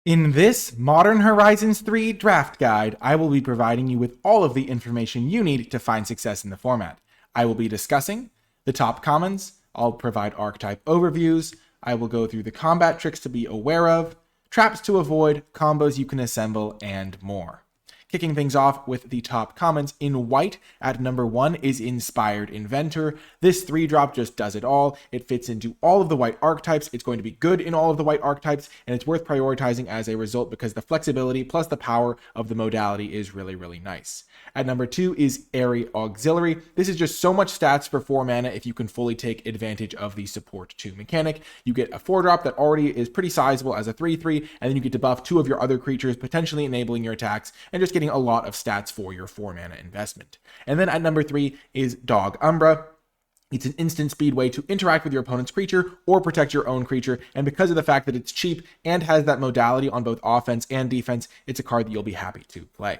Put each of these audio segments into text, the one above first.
In this Modern Horizons 3 draft guide, I will be providing you with all of the information you need to find success in the format. I will be discussing the top commons, I'll provide archetype overviews, I will go through the combat tricks to be aware of, traps to avoid, combos you can assemble, and more. Kicking things off with the top commons, in white at number 1 is Inspired Inventor. This 3-drop just does it all. It fits into all of the white archetypes. It's going to be good in all of the white archetypes, and it's worth prioritizing as a result because the flexibility plus the power of the modality is really, really nice. At number 2 is Airy Auxiliary. This is just so much stats for 4 mana if you can fully take advantage of the support 2 mechanic. You get a 4-drop that already is pretty sizable as a 3/3, and then you get to buff 2 of your other creatures, potentially enabling your attacks, and just getting a lot of stats for your 4 mana investment. And then at number 3 is Dog Umbra. It's an instant speed way to interact with your opponent's creature or protect your own creature, and because of the fact that it's cheap and has that modality on both offense and defense, it's a card that you'll be happy to play.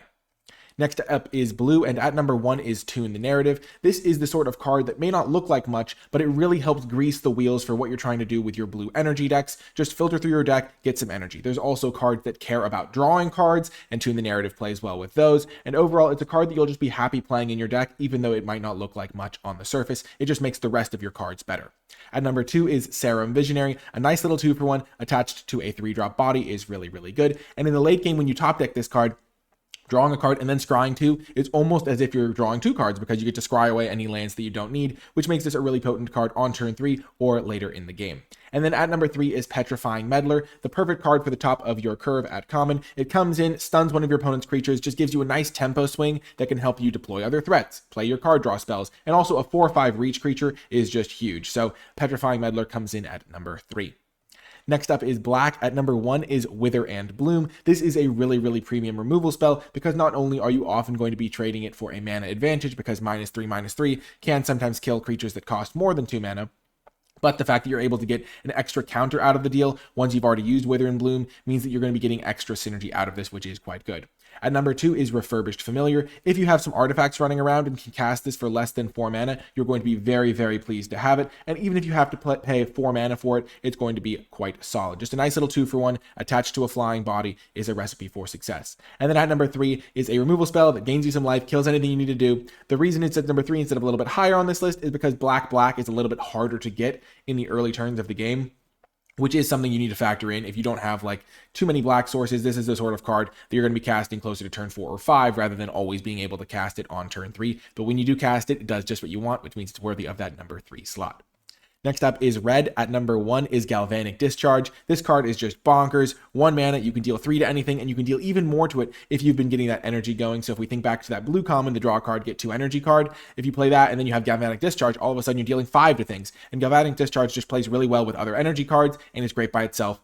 Next up is blue, and at number 1 is Tune the Narrative. This is the sort of card that may not look like much, but it really helps grease the wheels for what you're trying to do with your blue energy decks. Just filter through your deck, get some energy. There's also cards that care about drawing cards, and Tune the Narrative plays well with those. And overall, it's a card that you'll just be happy playing in your deck, even though it might not look like much on the surface. It just makes the rest of your cards better. At number 2 is Serum Visionary. A nice little 2-for-1 attached to a 3-drop body is really, really good. And in the late game, when you top deck this card, drawing a card and then scrying 2, it's almost as if you're drawing 2 cards because you get to scry away any lands that you don't need, which makes this a really potent card on turn 3 or later in the game. And then at number 3 is Petrifying Meddler, the perfect card for the top of your curve at common. It comes in, stuns one of your opponent's creatures, just gives you a nice tempo swing that can help you deploy other threats, play your card draw spells, and also a 4/5 reach creature is just huge. So Petrifying Meddler comes in at number 3. Next up is black. At number 1 is Wither and Bloom. This is a really, really premium removal spell because not only are you often going to be trading it for a mana advantage because -3/-3 can sometimes kill creatures that cost more than 2 mana, but the fact that you're able to get an extra counter out of the deal once you've already used Wither and Bloom means that you're going to be getting extra synergy out of this, which is quite good. At number 2 is Refurbished Familiar. If you have some artifacts running around and can cast this for less than 4 mana, you're going to be very, very pleased to have it. And even if you have to pay 4 mana for it, it's going to be quite solid. Just a nice little 2-for-1 attached to a flying body is a recipe for success. And then at number 3 is a removal spell that gains you some life, kills anything you need to do. The reason it's at number 3 instead of a little bit higher on this list is because black is a little bit harder to get in the early turns of the game, which is something you need to factor in. If you don't have like too many black sources, this is the sort of card that you're going to be casting closer to turn 4 or 5 rather than always being able to cast it on turn 3. But when you do cast it, it does just what you want, which means it's worthy of that number 3 slot. Next up is red. At number 1 is Galvanic Discharge. This card is just bonkers. 1 mana, you can deal 3 to anything, and you can deal even more to it if you've been getting that energy going. So if we think back to that blue common, the draw a card, get 2 energy card. If you play that and then you have Galvanic Discharge, all of a sudden you're dealing 5 to things. And Galvanic Discharge just plays really well with other energy cards and is great by itself.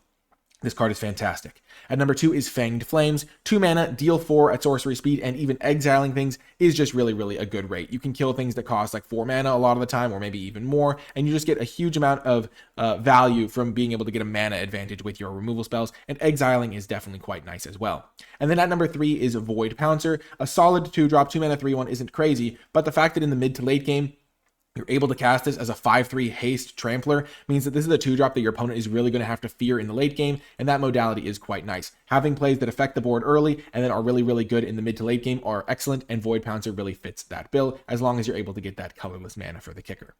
This card is fantastic. At number 2 is Fanged Flames. 2 mana, deal 4 at sorcery speed, and even exiling things is just really, really a good rate. You can kill things that cost like 4 mana a lot of the time, or maybe even more, and you just get a huge amount of value from being able to get a mana advantage with your removal spells, and exiling is definitely quite nice as well. And then at number 3 is Void Pouncer. A solid 2-drop, 2 mana 3/1 isn't crazy, but the fact that in the mid to late game, you're able to cast this as a 5/3 haste trampler means that this is a 2-drop that your opponent is really going to have to fear in the late game, and that modality is quite nice. Having plays that affect the board early and then are really, really good in the mid to late game are excellent, and Void Pouncer really fits that bill as long as you're able to get that colorless mana for the kicker.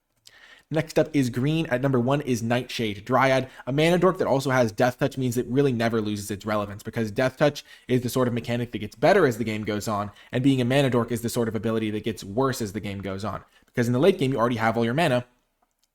Next up is green. At number 1 is Nightshade Dryad. A mana dork that also has Death Touch means it really never loses its relevance because Death Touch is the sort of mechanic that gets better as the game goes on, and being a mana dork is the sort of ability that gets worse as the game goes on. Because in the late game, you already have all your mana,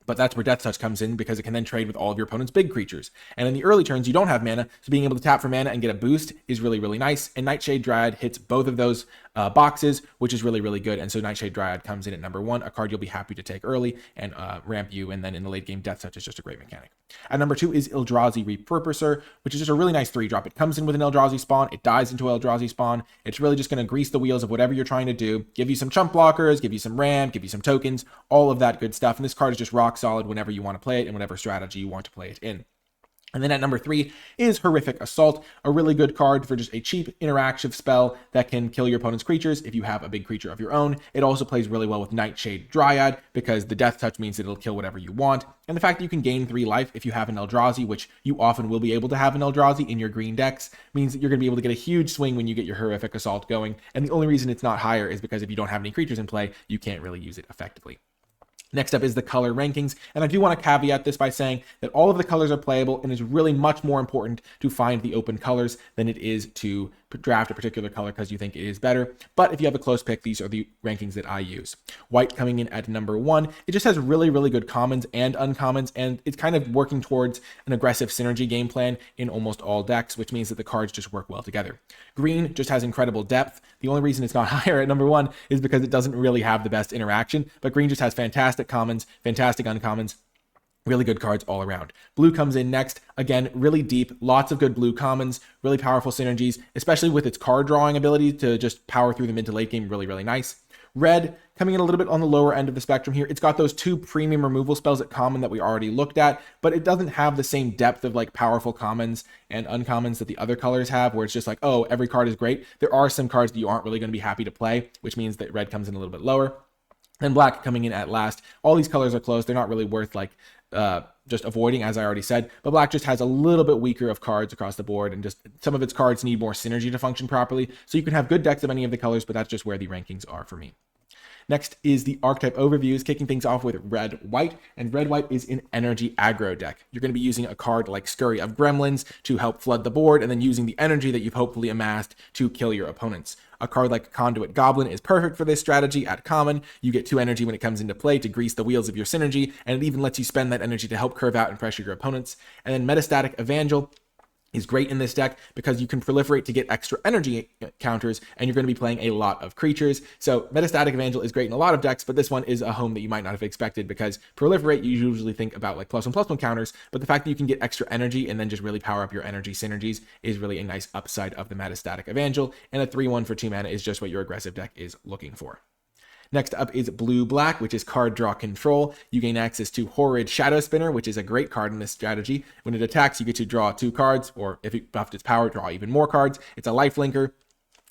but that's where Death Touch comes in because it can then trade with all of your opponent's big creatures. And in the early turns, you don't have mana, so being able to tap for mana and get a boost is really, really nice. And Nightshade Dryad hits both of those boxes, which is really, really good. And so Nightshade Dryad comes in at number 1, a card you'll be happy to take early and ramp you. And then in the late game, Death Touch is just a great mechanic. At number 2 is Eldrazi Repurposer, which is just a really nice 3-drop. It comes in with an Eldrazi spawn. It dies into an Eldrazi spawn. It's really just going to grease the wheels of whatever you're trying to do, give you some chump blockers, give you some ramp, give you some tokens, all of that good stuff. And this card is just rock solid whenever you want to play it and whatever strategy you want to play it in. And then at number 3 is Horrific Assault, a really good card for just a cheap interactive spell that can kill your opponent's creatures if you have a big creature of your own. It also plays really well with Nightshade Dryad because the death touch means that it'll kill whatever you want. And the fact that you can gain 3 life if you have an Eldrazi, which you often will be able to have an Eldrazi in your green decks, means that you're going to be able to get a huge swing when you get your Horrific Assault going. And the only reason it's not higher is because if you don't have any creatures in play, you can't really use it effectively. Next up is the color rankings, and I do want to caveat this by saying that all of the colors are playable, and it's really much more important to find the open colors than it is to draft a particular color because you think it is better. But if you have a close pick, these are the rankings that I use. White coming in at number 1. It just has really, really good commons and uncommons, and it's kind of working towards an aggressive synergy game plan in almost all decks, which means that the cards just work well together. Green just has incredible depth. The only reason it's not higher at number 1 is because it doesn't really have the best interaction, but green just has fantastic commons, fantastic uncommons, really good cards all around. Blue comes in next. Again, really deep, lots of good blue commons, really powerful synergies, especially with its card drawing ability to just power through the mid to late game. Really, really nice. Red coming in a little bit on the lower end of the spectrum here. It's got those 2 premium removal spells at common that we already looked at, but it doesn't have the same depth of like powerful commons and uncommons that the other colors have, where it's just like, oh, every card is great. There are some cards that you aren't really going to be happy to play, which means that red comes in a little bit lower. And black coming in at last. All these colors are close. They're not really worth like just avoiding, as I already said. But black just has a little bit weaker of cards across the board, and just some of its cards need more synergy to function properly. So you can have good decks of any of the colors, but that's just where the rankings are for me. Next is the archetype overviews, kicking things off with red-white, and red-white is an energy aggro deck. You're going to be using a card like Scurry of Gremlins to help flood the board, and then using the energy that you've hopefully amassed to kill your opponents. A card like Conduit Goblin is perfect for this strategy at common. You get 2 energy when it comes into play to grease the wheels of your synergy, and it even lets you spend that energy to help curve out and pressure your opponents. And then Metastatic Evangel is great in this deck because you can proliferate to get extra energy counters, and you're going to be playing a lot of creatures. So Metastatic Evangel is great in a lot of decks, but this one is a home that you might not have expected because proliferate, you usually think about like +1/+1 counters, but the fact that you can get extra energy and then just really power up your energy synergies is really a nice upside of the Metastatic Evangel, and a 3/1 for 2 mana is just what your aggressive deck is looking for. Next up is blue-black, which is card draw control. You gain access to Horrid Shadow Spinner, which is a great card in this strategy. When it attacks, you get to draw 2 cards, or if it buffed its power, draw even more cards. It's a lifelinker,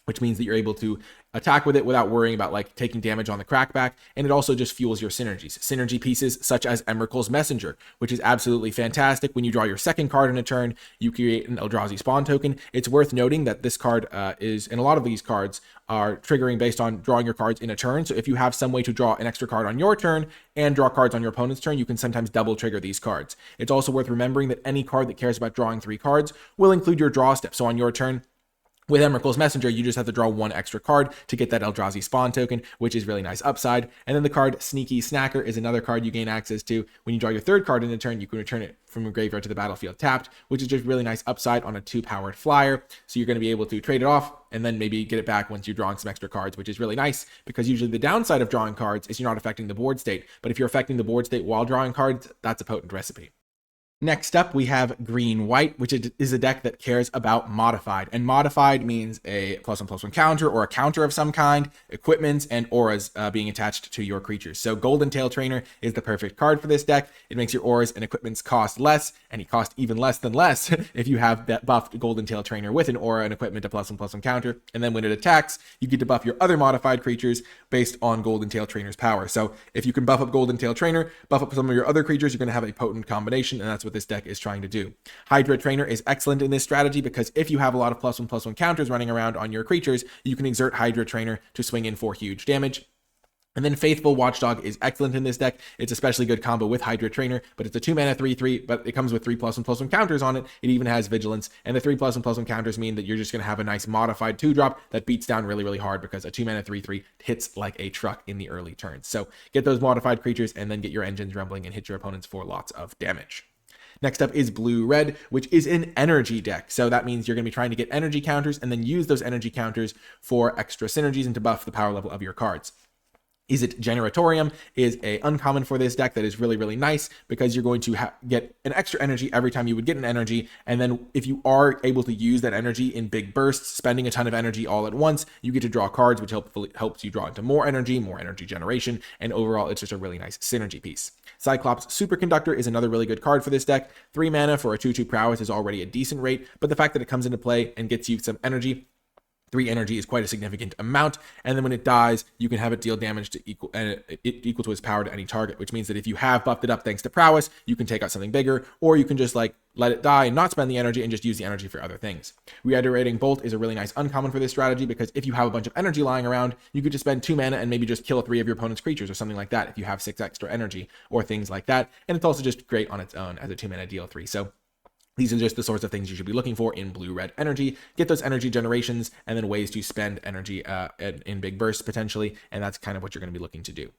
which means that you're able to attack with it without worrying about like taking damage on the crackback, and it also just fuels your synergies. Synergy pieces such as Emrakul's Messenger, which is absolutely fantastic. When you draw your second card in a turn, you create an Eldrazi spawn token. It's worth noting that this card and a lot of these cards are triggering based on drawing your cards in a turn. So if you have some way to draw an extra card on your turn and draw cards on your opponent's turn, you can sometimes double trigger these cards. It's also worth remembering that any card that cares about drawing 3 cards will include your draw step. So on your turn, with Emrakul's Messenger, you just have to draw 1 extra card to get that Eldrazi spawn token, which is really nice upside. And then the card Sneaky Snacker is another card you gain access to. When you draw your 3rd card in a turn, you can return it from a graveyard to the battlefield tapped, which is just really nice upside on a 2-powered flyer. So you're going to be able to trade it off and then maybe get it back once you're drawing some extra cards, which is really nice because usually the downside of drawing cards is you're not affecting the board state. But if you're affecting the board state while drawing cards, that's a potent recipe. Next up, we have green-white, which is a deck that cares about modified. And modified means a +1/+1 counter or a counter of some kind, equipments, and auras being attached to your creatures. So Golden Tail Trainer is the perfect card for this deck. It makes your auras and equipments cost less, and it costs even less than less if you have that buffed Golden Tail Trainer with an aura and equipment to +1/+1 counter. And then when it attacks, you get to buff your other modified creatures based on Golden Tail Trainer's power. So if you can buff up Golden Tail Trainer, buff up some of your other creatures, you're going to have a potent combination, and that's what this deck is trying to do. Hydra Trainer is excellent in this strategy because if you have a lot of +1/+1 counters running around on your creatures, you can exert Hydra Trainer to swing in for huge damage. And then Faithful Watchdog is excellent in this deck. It's especially good combo with Hydra Trainer, but it's a 2-mana 3/3, but it comes with 3 +1/+1 counters on it. It even has Vigilance, and the 3 +1/+1 counters mean that you're just going to have a nice modified 2-drop that beats down really, really hard because a 2-mana 3/3 hits like a truck in the early turns. So get those modified creatures and then get your engines rumbling and hit your opponents for lots of damage. Next up is blue-red, which is an energy deck. So that means you're going to be trying to get energy counters and then use those energy counters for extra synergies and to buff the power level of your cards. Is it Generatorium is a uncommon for this deck that is really, really nice because you're going to get an extra energy every time you would get an energy. And then if you are able to use that energy in big bursts, spending a ton of energy all at once, you get to draw cards, which helps you draw into more energy generation. And overall, it's just a really nice synergy piece. Cyclops Superconductor is another really good card for this deck. 3 mana for a 2/2 prowess is already a decent rate, but the fact that it comes into play and gets you some energy, 3 energy is quite a significant amount, and then when it dies, you can have it deal damage to equal to its power to any target, which means that if you have buffed it up thanks to prowess, you can take out something bigger, or you can just like let it die and not spend the energy and just use the energy for other things. Reiterating Bolt is a really nice uncommon for this strategy because if you have a bunch of energy lying around, you could just spend 2 mana and maybe just kill 3 of your opponent's creatures or something like that if you have 6 extra energy or things like that. And it's also just great on its own as a 2 mana deal 3. So these are just the sorts of things you should be looking for in blue-red energy. Get those energy generations and then ways to spend energy in big bursts potentially, and that's kind of what you're going to be looking to do.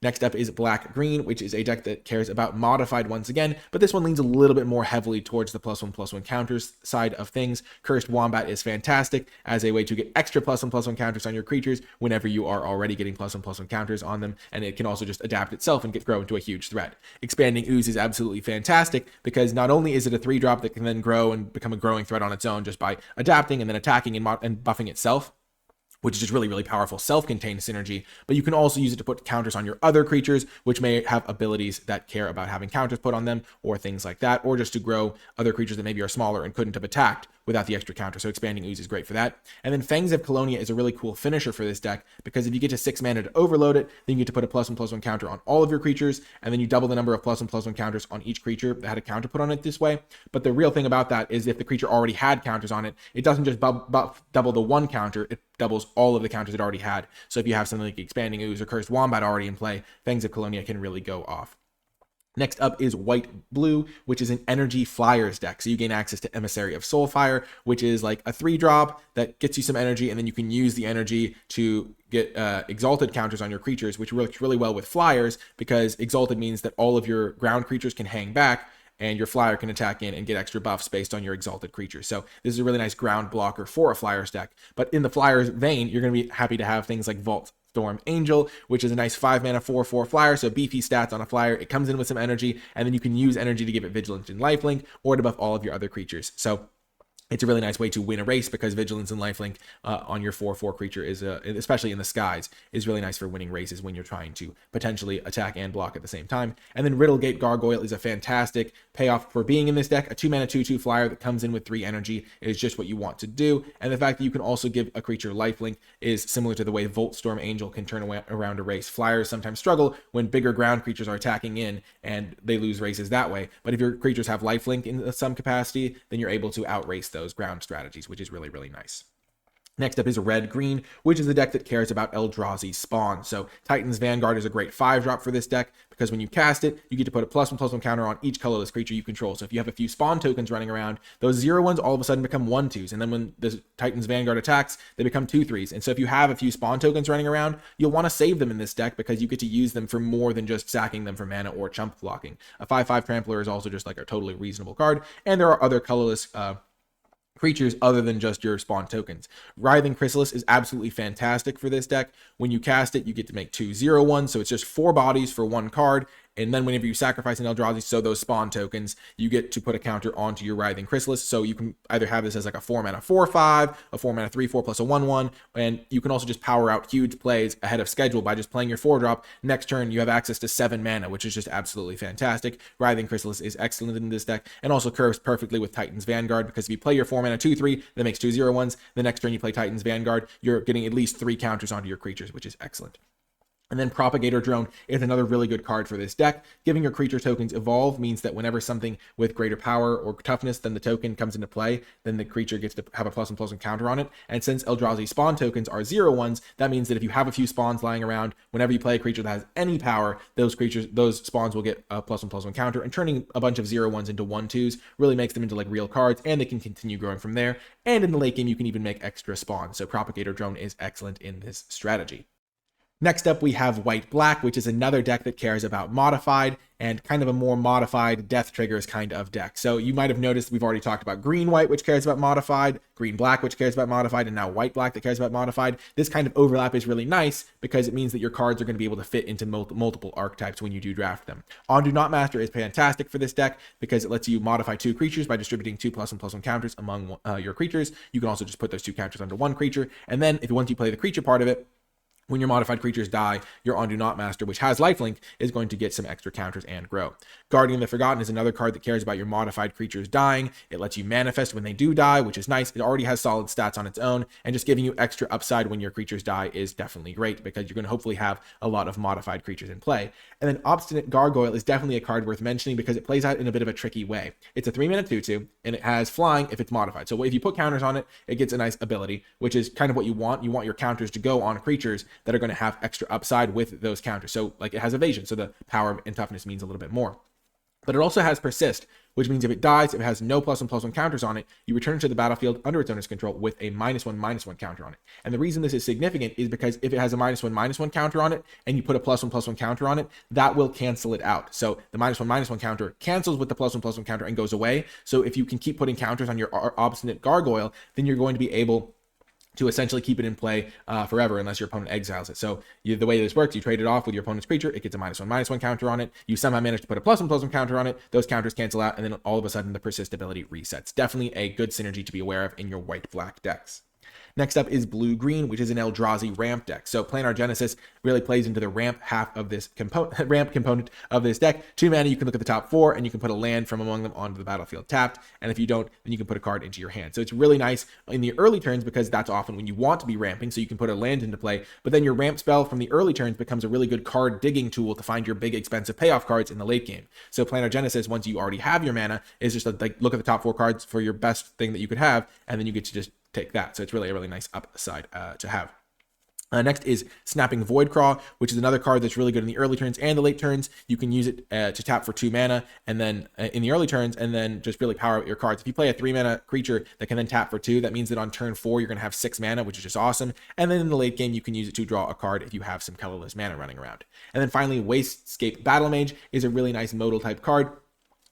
Next up is Black-Green, which is a deck that cares about modified once again, but this one leans a little bit more heavily towards the +1/+1 counters side of things. Cursed Wombat is fantastic as a way to get extra +1/+1 counters on your creatures whenever you are already getting +1/+1 counters on them, and it can also just adapt itself and grow into a huge threat. Expanding Ooze is absolutely fantastic because not only is it a 3-drop that can then grow and become a growing threat on its own just by adapting and then attacking and buffing itself, which is just really, really powerful self-contained synergy, but you can also use it to put counters on your other creatures, which may have abilities that care about having counters put on them or things like that, or just to grow other creatures that maybe are smaller and couldn't have attacked without the extra counter. So Expanding Ooze is great for that. And then Fangs of Colonia is a really cool finisher for this deck because if you get to 6 mana to overload it, then you get to put a +1/+1 counter on all of your creatures, and then you double the number of +1/+1 counters on each creature that had a counter put on it this way. But the real thing about that is if the creature already had counters on it, it doesn't just double the 1 counter, it doubles all of the counters it already had. So if you have something like Expanding Ooze or Cursed Wombat already in play, Fangs of Colonia can really go off. Next up is White-Blue, which is an energy flyers deck. So you gain access to Emissary of Soulfire, which is like a 3-drop that gets you some energy, and then you can use the energy to get exalted counters on your creatures, which works really well with flyers because exalted means that all of your ground creatures can hang back, and your flyer can attack in and get extra buffs based on your exalted creatures. So this is a really nice ground blocker for a flyers deck. But in the flyers vein, you're going to be happy to have things like Vault Storm Angel, which is a nice 5 mana 4/4 flyer, so beefy stats on a flyer. It comes in with some energy, and then you can use energy to give it Vigilance and Lifelink or to buff all of your other creatures. So it's a really nice way to win a race because Vigilance and Lifelink on your 4/4 creature is, especially in the skies, is really nice for winning races when you're trying to potentially attack and block at the same time. And then Riddlegate Gargoyle is a fantastic payoff for being in this deck. A 2 mana 2/2 flyer that comes in with 3 energy is just what you want to do. And the fact that you can also give a creature Lifelink is similar to the way Volt Storm Angel can turn around a race. Flyers sometimes struggle when bigger ground creatures are attacking in and they lose races that way. But if your creatures have Lifelink in some capacity, then you're able to outrace those ground strategies, which is really, really nice. Next up is Red-Green, which is a deck that cares about Eldrazi Spawn. So Titan's Vanguard is a great 5-drop for this deck because when you cast it, you get to put a +1/+1 counter on each colorless creature you control. So if you have a few Spawn tokens running around, those 0/1s all of a sudden become 1/2s. And then when the Titan's Vanguard attacks, they become 2/3s. And so if you have a few Spawn tokens running around, you'll want to save them in this deck because you get to use them for more than just sacking them for mana or chump blocking. A 5/5 Trampler is also just like a totally reasonable card. And there are other colorless creatures other than just your Spawn tokens. Writhing Chrysalis is absolutely fantastic for this deck. When you cast it, you get to make 2 0/1s, so it's just 4 bodies for 1 card. And then whenever you sacrifice an Eldrazi, so those Spawn tokens, you get to put a counter onto your Writhing Chrysalis. So you can either have this as like a 4 mana 4/5, a 4 mana 3/4 plus a 1/1, and you can also just power out huge plays ahead of schedule by just playing your 4-drop. Next turn, you have access to 7 mana, which is just absolutely fantastic. Writhing Chrysalis is excellent in this deck and also curves perfectly with Titan's Vanguard because if you play your 4 mana 2/3, that makes 2 0/1s. The next turn you play Titan's Vanguard, you're getting at least 3 counters onto your creatures, which is excellent. And then Propagator Drone is another really good card for this deck. Giving your creature tokens evolve means that whenever something with greater power or toughness than the token comes into play, then the creature gets to have a +1/+1 counter on it. And since Eldrazi Spawn tokens are 0/1s, that means that if you have a few spawns lying around, whenever you play a creature that has any power, those spawns will get a +1/+1 counter, and turning a bunch of 0/1s into 1/2s really makes them into like real cards, and they can continue growing from there. And in the late game, you can even make extra spawns. So Propagator Drone is excellent in this strategy. Next up, we have white-black, which is another deck that cares about modified and kind of a more modified death triggers kind of deck. So you might have noticed we've already talked about green-white, which cares about modified, green-black, which cares about modified, and now white-black that cares about modified. This kind of overlap is really nice because it means that your cards are going to be able to fit into multiple archetypes when you do draft them. On Do Not Master is fantastic for this deck because it lets you modify 2 creatures by distributing 2+1/+1 counters among your creatures. You can also just put those 2 counters onto 1 creature, and then once you play the creature part of it, when your modified creatures die, your On Do Not Master, which has lifelink, is going to get some extra counters and grow. Guardian of the Forgotten is another card that cares about your modified creatures dying. It lets you manifest when they do die, which is nice. It already has solid stats on its own, and just giving you extra upside when your creatures die is definitely great because you're going to hopefully have a lot of modified creatures in play. And then Obstinate Gargoyle is definitely a card worth mentioning because it plays out in a bit of a tricky way. It's a 3-mana 2/2, and it has flying if it's modified. So if you put counters on it, it gets a nice ability, which is kind of what you want. You want your counters to go on creatures that are going to have extra upside with those counters. So like it has evasion, so the power and toughness means a little bit more. But it also has persist, which means if it dies, if it has no +1/+1 counters on it, you return it to the battlefield under its owner's control with a -1/-1 counter on it. And the reason this is significant is because if it has a -1/-1 counter on it and you put a +1/+1 counter on it, that will cancel it out. So the -1/-1 counter cancels with the +1/+1 counter and goes away. So if you can keep putting counters on your Obstinate Gargoyle, then you're going to be able to essentially keep it in play forever unless your opponent exiles it. So the way this works, you trade it off with your opponent's creature, it gets a -1/-1 counter on it, you somehow manage to put a +1/+1 counter on it, those counters cancel out, and then all of a sudden the persist ability resets. Definitely a good synergy to be aware of in your white-black decks. Next up is blue-green, which is an Eldrazi ramp deck. So Planar Genesis really plays into the ramp half of this ramp component of this deck. 2 mana, you can look at the top 4, and you can put a land from among them onto the battlefield tapped. And if you don't, then you can put a card into your hand. So it's really nice in the early turns because that's often when you want to be ramping, so you can put a land into play. But then your ramp spell from the early turns becomes a really good card digging tool to find your big expensive payoff cards in the late game. So Planar Genesis, once you already have your mana, is just like look at the top 4 cards for your best thing that you could have, and then you get to just take that. So it's really a really nice upside to have. Next is Snapping Voidcraw, which is another card that's really good in the early turns and the late turns. You can use it to tap for 2 mana and then in the early turns and then just really power up your cards. If you play a 3-mana creature that can then tap for 2, that means that on turn 4 you're going to have 6 mana, which is just awesome. And then in the late game you can use it to draw a card if you have some colorless mana running around. And then finally, Wastscape Battle Mage is a really nice modal type card.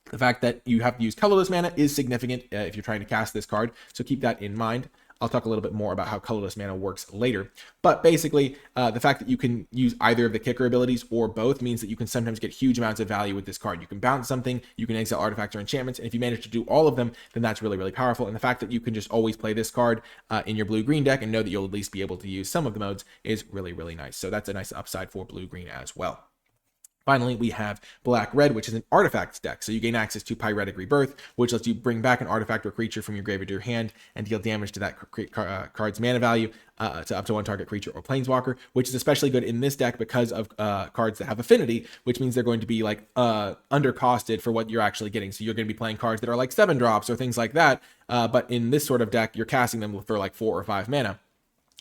The fact that you have to use colorless mana is significant if you're trying to cast this card, so keep that in mind. I'll talk a little bit more about how colorless mana works later. But basically, the fact that you can use either of the kicker abilities or both means that you can sometimes get huge amounts of value with this card. You can bounce something, you can exile artifacts or enchantments, and if you manage to do all of them, then that's really, really powerful. And the fact that you can just always play this card in your blue-green deck and know that you'll at least be able to use some of the modes is really, really nice. So that's a nice upside for blue-green as well. Finally, we have Black-Red, which is an artifacts deck. So you gain access to Pyretic Rebirth, which lets you bring back an artifact or creature from your graveyard to your hand and deal damage to that card's mana value to up to 1 target creature or planeswalker, which is especially good in this deck because of cards that have affinity, which means they're going to be like undercosted for what you're actually getting. So you're going to be playing cards that are like 7 drops or things like that. But in this sort of deck, you're casting them for like 4 or 5 mana,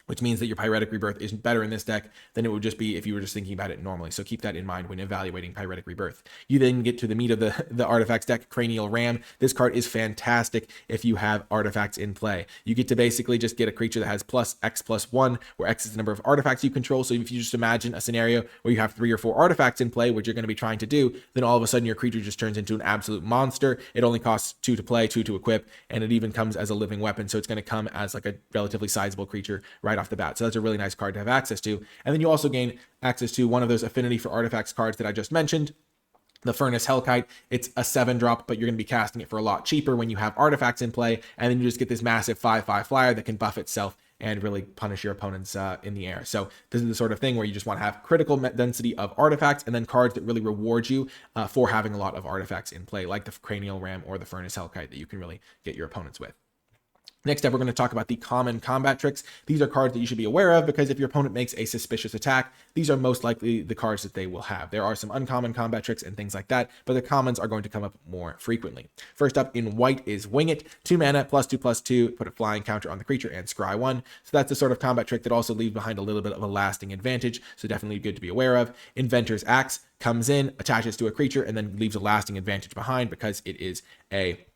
which means that your Pyretic Rebirth is better in this deck than it would just be if you were just thinking about it normally. So keep that in mind when evaluating Pyretic Rebirth. You then get to the meat of the artifacts deck, Cranial Ram. This card is fantastic if you have artifacts in play. You get to basically just get a creature that has +X+1, where X is the number of artifacts you control. So if you just imagine a scenario where you have 3 or 4 artifacts in play, which you're going to be trying to do, then all of a sudden your creature just turns into an absolute monster. It only costs 2 to play, 2 to equip, and it even comes as a living weapon. So it's going to come as like a relatively sizable creature right off the bat. So that's a really nice card to have access to. And then you also gain access to one of those affinity for artifacts cards that I just mentioned, the Furnace Hellkite. It's a 7-drop, but you're going to be casting it for a lot cheaper when you have artifacts in play. And then you just get this massive 5/5 flyer that can buff itself and really punish your opponents in the air. So this is the sort of thing where you just want to have critical density of artifacts and then cards that really reward you for having a lot of artifacts in play, like the Cranial Ram or the Furnace Hellkite that you can really get your opponents with. Next up, we're going to talk about the common combat tricks. These are cards that you should be aware of because if your opponent makes a suspicious attack, these are most likely the cards that they will have. There are some uncommon combat tricks and things like that, but the commons are going to come up more frequently. First up in white is Wing It. 2 mana, +2/+2, put a flying counter on the creature and scry 1. So that's the sort of combat trick that also leaves behind a little bit of a lasting advantage, so definitely good to be aware of. Inventor's Axe comes in, attaches to a creature, and then leaves a lasting advantage behind because it is a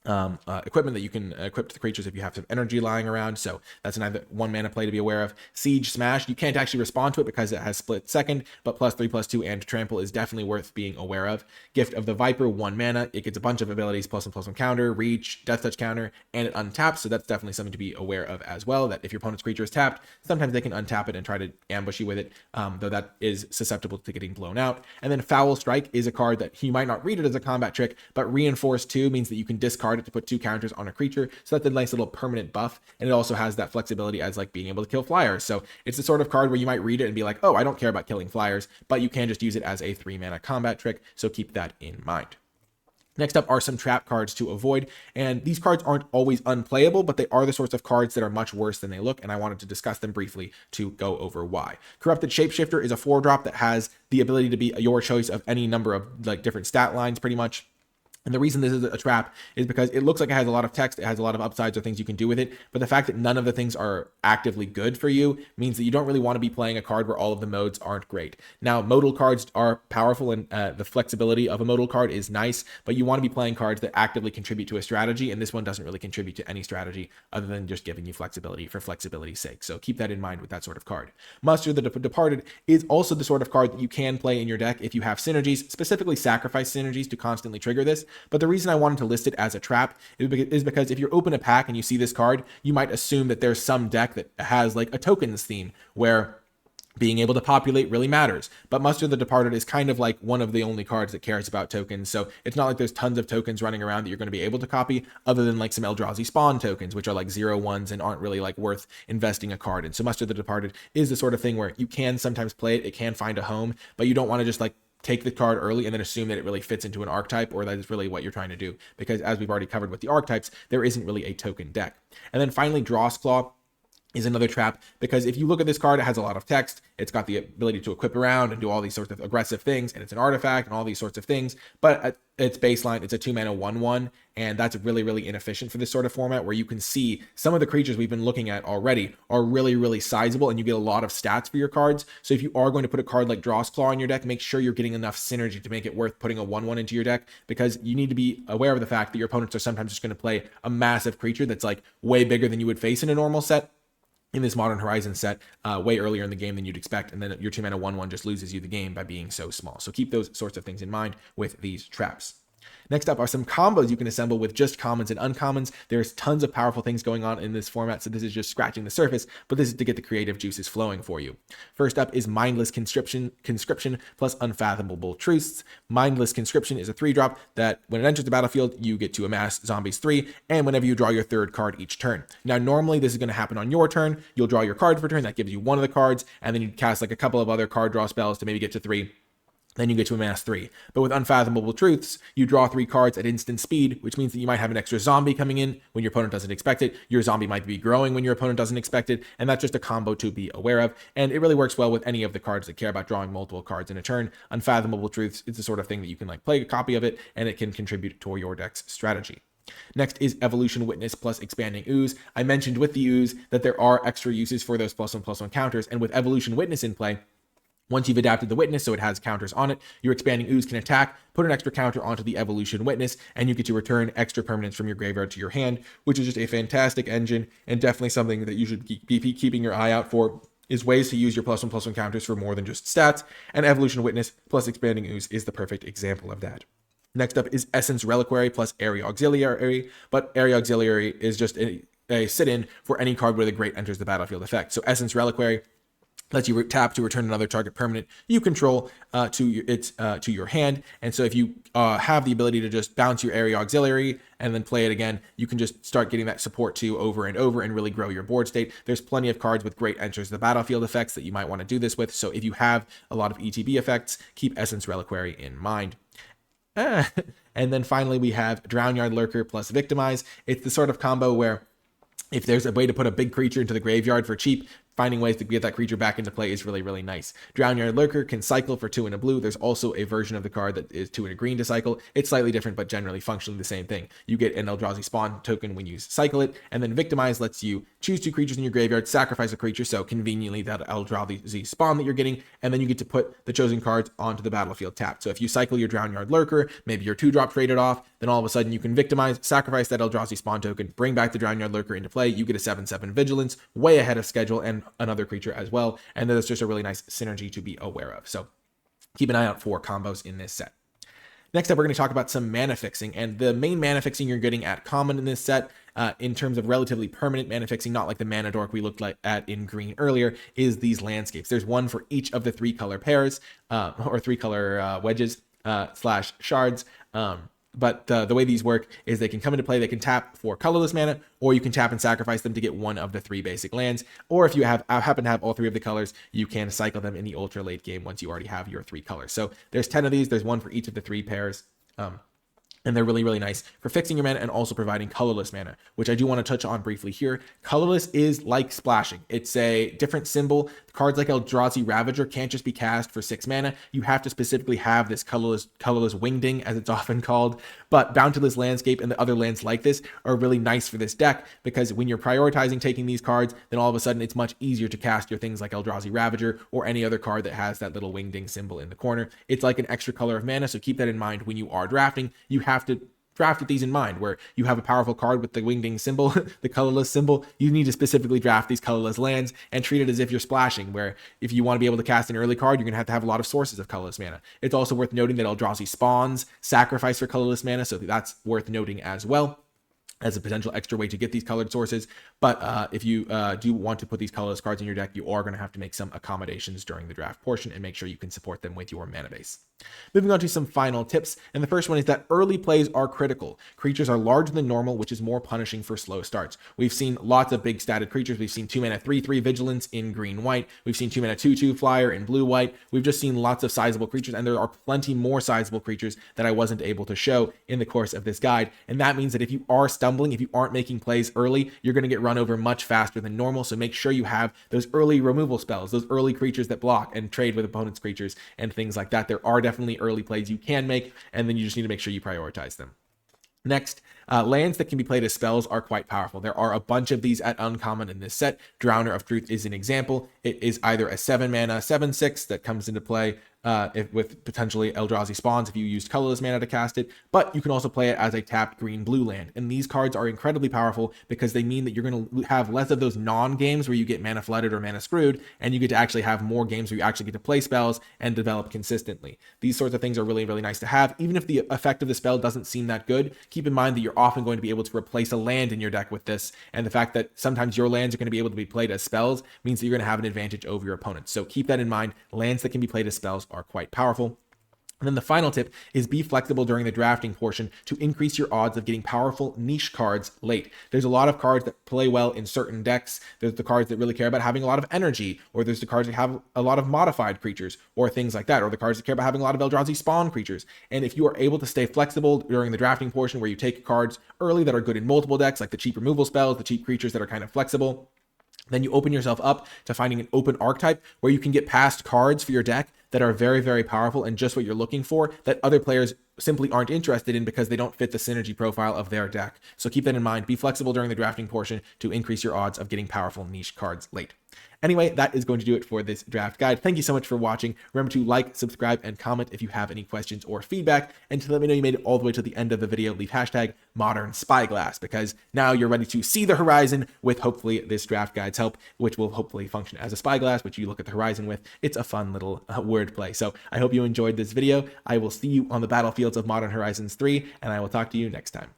equipment that you can equip to the creatures if you have some energy lying around. So that's another 1 mana play to be aware of. Siege Smash, you can't actually respond to it because it has split second, but +3/+2 and trample is definitely worth being aware of. Gift of the Viper, 1 mana. It gets a bunch of abilities, +1/+1 counter, reach, death touch counter, and it untaps. So that's definitely something to be aware of as well, that if your opponent's creature is tapped, sometimes they can untap it and try to ambush you with it, though that is susceptible to getting blown out. And then Foul Strike is a card that you might not read it as a combat trick, but Reinforce 2 means that you can discard it to put 2 counters on a creature, so that's a nice little permanent buff. And it also has that flexibility as like being able to kill flyers. So it's the sort of card where you might read it and be like, oh, I don't care about killing flyers, but you can just use it as a 3 mana combat trick, so keep that in mind. Next up are some trap cards to avoid, and these cards aren't always unplayable, but they are the sorts of cards that are much worse than they look, and I wanted to discuss them briefly to go over why. Corrupted Shapeshifter is a 4-drop that has the ability to be your choice of any number of like different stat lines pretty much. And the reason this is a trap is because it looks like it has a lot of text, it has a lot of upsides or things you can do with it, but the fact that none of the things are actively good for you means that you don't really want to be playing a card where all of the modes aren't great. Now, modal cards are powerful, and the flexibility of a modal card is nice, but you want to be playing cards that actively contribute to a strategy, and this one doesn't really contribute to any strategy other than just giving you flexibility for flexibility's sake. So keep that in mind with that sort of card. Muster the Departed is also the sort of card that you can play in your deck if you have synergies, specifically sacrifice synergies to constantly trigger this. But the reason I wanted to list it as a trap is because if you open a pack and you see this card, you might assume that there's some deck that has like a tokens theme where being able to populate really matters. But Muster the Departed is kind of like one of the only cards that cares about tokens. So it's not like there's tons of tokens running around that you're going to be able to copy, other than like some Eldrazi Spawn tokens, which are like 0/1s and aren't really like worth investing a card in. So Muster the Departed is the sort of thing where you can sometimes play it, it can find a home, but you don't want to just like take the card early and then assume that it really fits into an archetype, or that is really what you're trying to do, because as we've already covered with the archetypes, there isn't really a token deck. And then finally, Drawsclaw is another trap, because if you look at this card, it has a lot of text, it's got the ability to equip around and do all these sorts of aggressive things, and it's an artifact and all these sorts of things, but at its baseline, it's a 2-mana 1/1, and that's really, really inefficient for this sort of format, where you can see some of the creatures we've been looking at already are really, really sizable, and you get a lot of stats for your cards. So if you are going to put a card like Drawsclaw in your deck, make sure you're getting enough synergy to make it worth putting a 1/1 into your deck, because you need to be aware of the fact that your opponents are sometimes just going to play a massive creature that's like way bigger than you would face in a normal set, in this Modern Horizons set, way earlier in the game than you'd expect, and then your 2-mana 1/1 just loses you the game by being so small. So keep those sorts of things in mind with these traps. Next up are some combos you can assemble with just commons and uncommons. There's tons of powerful things going on in this format, so this is just scratching the surface, but this is to get the creative juices flowing for you. First up is Mindless Conscription plus Unfathomable Truths. Mindless Conscription is a 3-drop that when it enters the battlefield, you get to amass zombies 3, and whenever you draw your 3rd card each turn. Now, normally this is going to happen on your turn. You'll draw your card for turn, that gives you 1 of the cards, and then you cast like a couple of other card draw spells to maybe get to 3. Then you get to amass 3. But with Unfathomable Truths, you draw 3 cards at instant speed, which means that you might have an extra zombie coming in when your opponent doesn't expect it. Your zombie might be growing when your opponent doesn't expect it, and that's just a combo to be aware of. And it really works well with any of the cards that care about drawing multiple cards in a turn. Unfathomable Truths is the sort of thing that you can like play a copy of it, and it can contribute to your deck's strategy. Next is Evolution Witness plus Expanding Ooze. I mentioned with the Ooze that there are extra uses for those +1/+1 counters, and with Evolution Witness in play, once you've adapted the Witness so it has counters on it, your Expanding Ooze can attack, put an extra counter onto the Evolution Witness, and you get to return extra permanents from your graveyard to your hand, which is just a fantastic engine, and definitely something that you should be keeping your eye out for, is ways to use your +1/+1 counters for more than just stats, and Evolution Witness plus Expanding Ooze is the perfect example of that. Next up is Essence Reliquary plus Area Auxiliary, but Area Auxiliary is just a sit-in for any card where the Great enters the battlefield effect. So Essence Reliquary lets you tap to return another target permanent you control to your hand. And so if you have the ability to just bounce your Area Auxiliary and then play it again, you can just start getting that support 2 over and over and really grow your board state. There's plenty of cards with great enters the battlefield effects that you might want to do this with. So if you have a lot of ETB effects, keep Essence Reliquary in mind. And then finally we have Drownyard Lurker plus Victimize. It's the sort of combo where if there's a way to put a big creature into the graveyard for cheap, finding ways to get that creature back into play is really, really nice. Drownyard Lurker can cycle for 2 and a blue. There's also a version of the card that is 2 and a green to cycle. It's slightly different, but generally functionally the same thing. You get an Eldrazi Spawn token when you cycle it, and then Victimize lets you choose 2 creatures in your graveyard, sacrifice a creature, so conveniently that Eldrazi spawn that you're getting, and then you get to put the chosen cards onto the battlefield tapped. So if you cycle your Drownyard Lurker, maybe your 2-drop traded off, then all of a sudden you can victimize, sacrifice that Eldrazi spawn token, bring back the Drownyard Lurker into play, you get a 7/7 Vigilance, way ahead of schedule, and another creature as well, and that's just a really nice synergy to be aware of. So keep an eye out for combos in this set. Next up, we're going to talk about some mana fixing, and the main mana fixing you're getting at common in this set, in terms of relatively permanent mana fixing, not like the mana dork we looked at in green earlier, is these landscapes. There's one for each of the 3 color pairs, or 3 color wedges / shards. But the way these work is they can come into play, they can tap for colorless mana, or you can tap and sacrifice them to get one of the 3 basic lands. Or if you happen to have all 3 of the colors, you can cycle them in the ultra late game once you already have your 3 colors. So there's 10 of these. There's one for each of the 3 pairs. And they're really, really nice for fixing your mana and also providing colorless mana, which I do want to touch on briefly here. Colorless is like splashing. It's a different symbol. Cards like Eldrazi Ravager can't just be cast for 6 mana. You have to specifically have this colorless wingding, as it's often called. But Bounteous Landscape and the other lands like this are really nice for this deck, because when you're prioritizing taking these cards, then all of a sudden it's much easier to cast your things like Eldrazi Ravager or any other card that has that little wingding symbol in the corner. It's like an extra color of mana, so keep that in mind when you are drafting. You have to draft with these in mind, where you have a powerful card with the wingding symbol, the colorless symbol. You need to specifically draft these colorless lands and treat it as if you're splashing, where if you want to be able to cast an early card, you're going to have a lot of sources of colorless mana. It's also worth noting that Eldrazi spawns sacrifice for colorless mana, so that's worth noting as well as a potential extra way to get these colored sources. But if you do want to put these colorless cards in your deck, you are going to have to make some accommodations during the draft portion and make sure you can support them with your mana base. Moving on to some final tips, and the first one is that early plays are critical. Creatures are larger than normal, which is more punishing for slow starts. We've seen lots of big statted creatures. We've seen 2 mana 3/3 Vigilance in green-white. We've seen 2 mana 2/2 Flyer in blue-white. We've just seen lots of sizable creatures, and there are plenty more sizable creatures that I wasn't able to show in the course of this guide. And that means that if you are stumbling, if you aren't making plays early, you're going to get run over much faster than normal. So make sure you have those early removal spells, those early creatures that block and trade with opponents' creatures and things like that. There are definitely early plays you can make, and then you just need to make sure you prioritize them. Next, lands that can be played as spells are quite powerful. There are a bunch of these at uncommon in this set. Drowner of Truth is an example. It is either a 7 mana 7/6 that comes into play with potentially Eldrazi spawns if you used colorless mana to cast it, but you can also play it as a tapped green-blue land. And these cards are incredibly powerful because they mean that you're going to have less of those non-games where you get mana flooded or mana screwed, and you get to actually have more games where you actually get to play spells and develop consistently. These sorts of things are really, really nice to have. Even if the effect of the spell doesn't seem that good, keep in mind that you're often going to be able to replace a land in your deck with this, and the fact that sometimes your lands are going to be able to be played as spells means that you're going to have an advantage over your opponents. So keep that in mind. Lands that can be played as spells are quite powerful. And then the final tip is be flexible during the drafting portion to increase your odds of getting powerful niche cards late. There's a lot of cards that play well in certain decks. There's the cards that really care about having a lot of energy, or there's the cards that have a lot of modified creatures or things like that, or the cards that care about having a lot of Eldrazi spawn creatures. And if you are able to stay flexible during the drafting portion, where you take cards early that are good in multiple decks, like the cheap removal spells, the cheap creatures that are kind of flexible, then you open yourself up to finding an open archetype where you can get past cards for your deck that are very, very powerful and just what you're looking for, that other players simply aren't interested in because they don't fit the synergy profile of their deck. So keep that in mind. Be flexible during the drafting portion to increase your odds of getting powerful niche cards late. Anyway, that is going to do it for this draft guide. Thank you so much for watching. Remember to like, subscribe, and comment if you have any questions or feedback. And to let me know you made it all the way to the end of the video, leave hashtag Modern Spyglass, because now you're ready to see the horizon with hopefully this draft guide's help, which will hopefully function as a spyglass, which you look at the horizon with. It's a fun little wordplay. So I hope you enjoyed this video. I will see you on the battlefields of Modern Horizons 3, and I will talk to you next time.